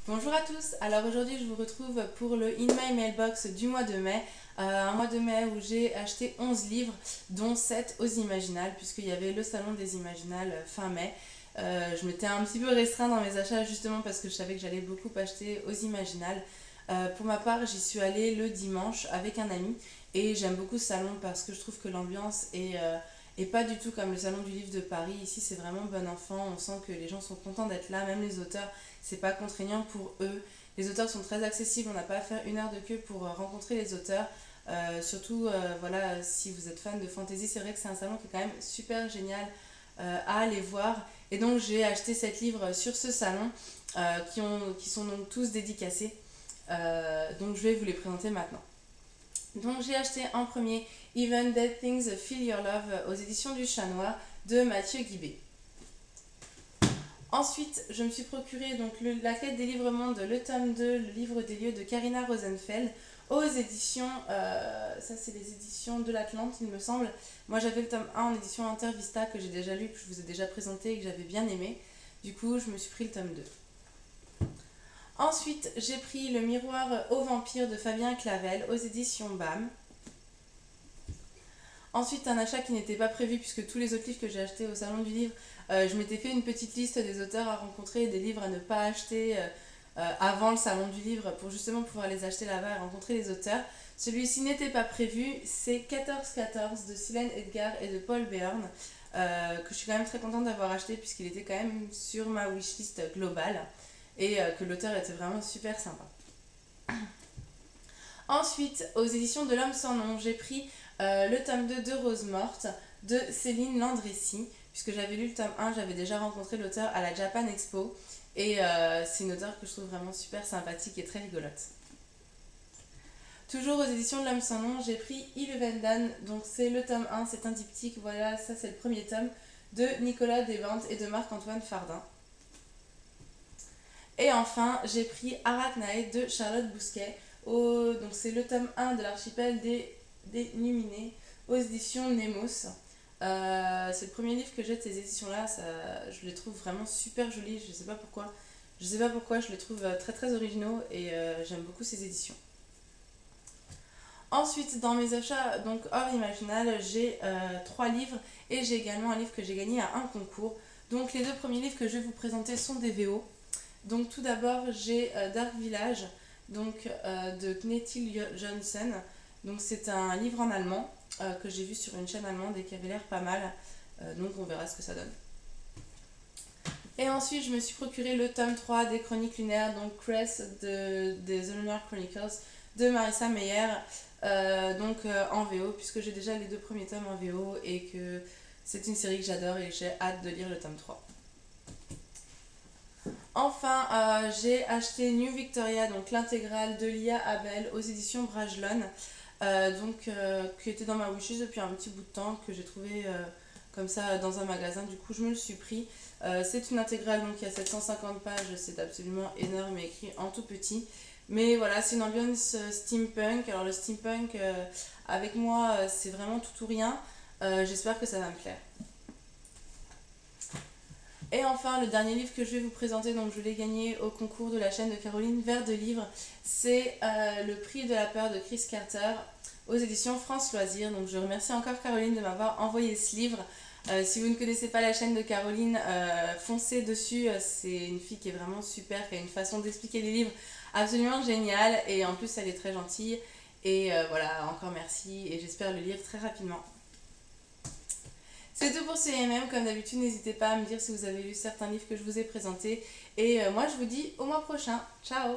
Bonjour à tous, alors aujourd'hui je vous retrouve pour le In My Mailbox du mois de mai. Un mois de mai où j'ai acheté 11 livres, dont 7 aux Imaginales, puisqu'il y avait le salon des Imaginales fin mai. Je m'étais un petit peu restreint dans mes achats justement parce que je savais que j'allais beaucoup acheter aux Imaginales. Pour ma part, j'y suis allée le dimanche avec un ami et j'aime beaucoup ce salon parce que je trouve que l'ambiance est pas du tout comme le salon du livre de Paris. Ici, c'est vraiment bon enfant, on sent que les gens sont contents d'être là, même les auteurs, c'est pas contraignant pour eux. Les auteurs sont très accessibles, on n'a pas à faire 1 heure de queue pour rencontrer les auteurs. Surtout, voilà, si vous êtes fan de fantasy, c'est vrai que c'est un salon qui est quand même super génial à aller voir. Et donc, j'ai acheté 7 livres sur ce salon qui sont donc tous dédicacés. Donc, je vais vous les présenter maintenant. Donc, j'ai acheté en premier Even Dead Things Feel Your Love aux éditions du Chat Noir de Mathieu Guibé. Ensuite, je me suis procuré donc la quête des livres mondes, le tome 2, le livre des lieux de Karina Rosenfeld aux éditions, ça c'est les éditions de l'Atlante il me semble. Moi j'avais le tome 1 en édition Intervista que j'ai déjà lu, que je vous ai déjà présenté et que j'avais bien aimé. Du coup, je me suis pris le tome 2. Ensuite, j'ai pris le miroir aux vampires de Fabien Clavel aux éditions BAM. Ensuite, un achat qui n'était pas prévu puisque tous les autres livres que j'ai achetés au salon du livre, je m'étais fait une petite liste des auteurs à rencontrer et des livres à ne pas acheter avant le salon du livre pour justement pouvoir les acheter là-bas et rencontrer les auteurs. Celui-ci n'était pas prévu, c'est 14-14 de Silène Edgar et de Paul Beorn, que je suis quand même très contente d'avoir acheté puisqu'il était quand même sur ma wishlist globale et que l'auteur était vraiment super sympa. Ensuite, aux éditions de l'Homme sans nom, j'ai pris le tome 2 de Rose morte de Céline Landrecy, puisque j'avais lu le tome 1, j'avais déjà rencontré l'auteur à la Japan Expo, et c'est une auteure que je trouve vraiment super sympathique et très rigolote. Toujours aux éditions de l'Homme sans nom, j'ai pris Illuvendan, donc c'est le tome 1, c'est un diptyque, voilà, ça c'est le premier tome, de Nicolas Desventes et de Marc-Antoine Fardin. Et enfin, j'ai pris Arachnae de Charlotte Bousquet, donc c'est le tome 1 de l'archipel des Numinés aux éditions Nemos. C'est le premier livre que j'ai de ces éditions-là, je les trouve vraiment super jolis, je sais pas pourquoi. Je sais pas pourquoi, je les trouve très très originaux et j'aime beaucoup ces éditions. Ensuite, dans mes achats, donc hors Imaginal, j'ai 3 livres et j'ai également un livre que j'ai gagné à un concours. Donc les 2 premiers livres que je vais vous présenter sont des VO. Donc tout d'abord, j'ai Dark Village donc, de Kjetil Johnsen. Donc c'est un livre en allemand que j'ai vu sur une chaîne allemande et qui avait l'air pas mal. Donc on verra ce que ça donne. Et ensuite, je me suis procuré le tome 3 des Chroniques lunaires, donc Cress des The Lunar Chronicles de Marissa Meyer, en VO, puisque j'ai déjà les 2 premiers tomes en VO et que c'est une série que j'adore et que j'ai hâte de lire le tome 3. Enfin, j'ai acheté New Victoria, donc l'intégrale de Lia Abel aux éditions Brajlon, qui était dans ma wishlist depuis un petit bout de temps, que j'ai trouvé comme ça dans un magasin, du coup je me le suis pris. C'est une intégrale donc qui a 750 pages, c'est absolument énorme et écrit en tout petit. Mais voilà, c'est une ambiance steampunk. Alors le steampunk, avec moi, c'est vraiment tout ou rien. J'espère que ça va me plaire. Et enfin, le dernier livre que je vais vous présenter, donc je l'ai gagné au concours de la chaîne de Caroline Vert de Livres, c'est Le prix de la peur de Chris Carter aux éditions France Loisirs. Donc je remercie encore Caroline de m'avoir envoyé ce livre. Si vous ne connaissez pas la chaîne de Caroline, foncez dessus, c'est une fille qui est vraiment super, qui a une façon d'expliquer les livres absolument géniale et en plus elle est très gentille. Et voilà, encore merci et j'espère le lire très rapidement. C'est tout pour ce MM, comme d'habitude n'hésitez pas à me dire si vous avez lu certains livres que je vous ai présentés et moi je vous dis au mois prochain, ciao.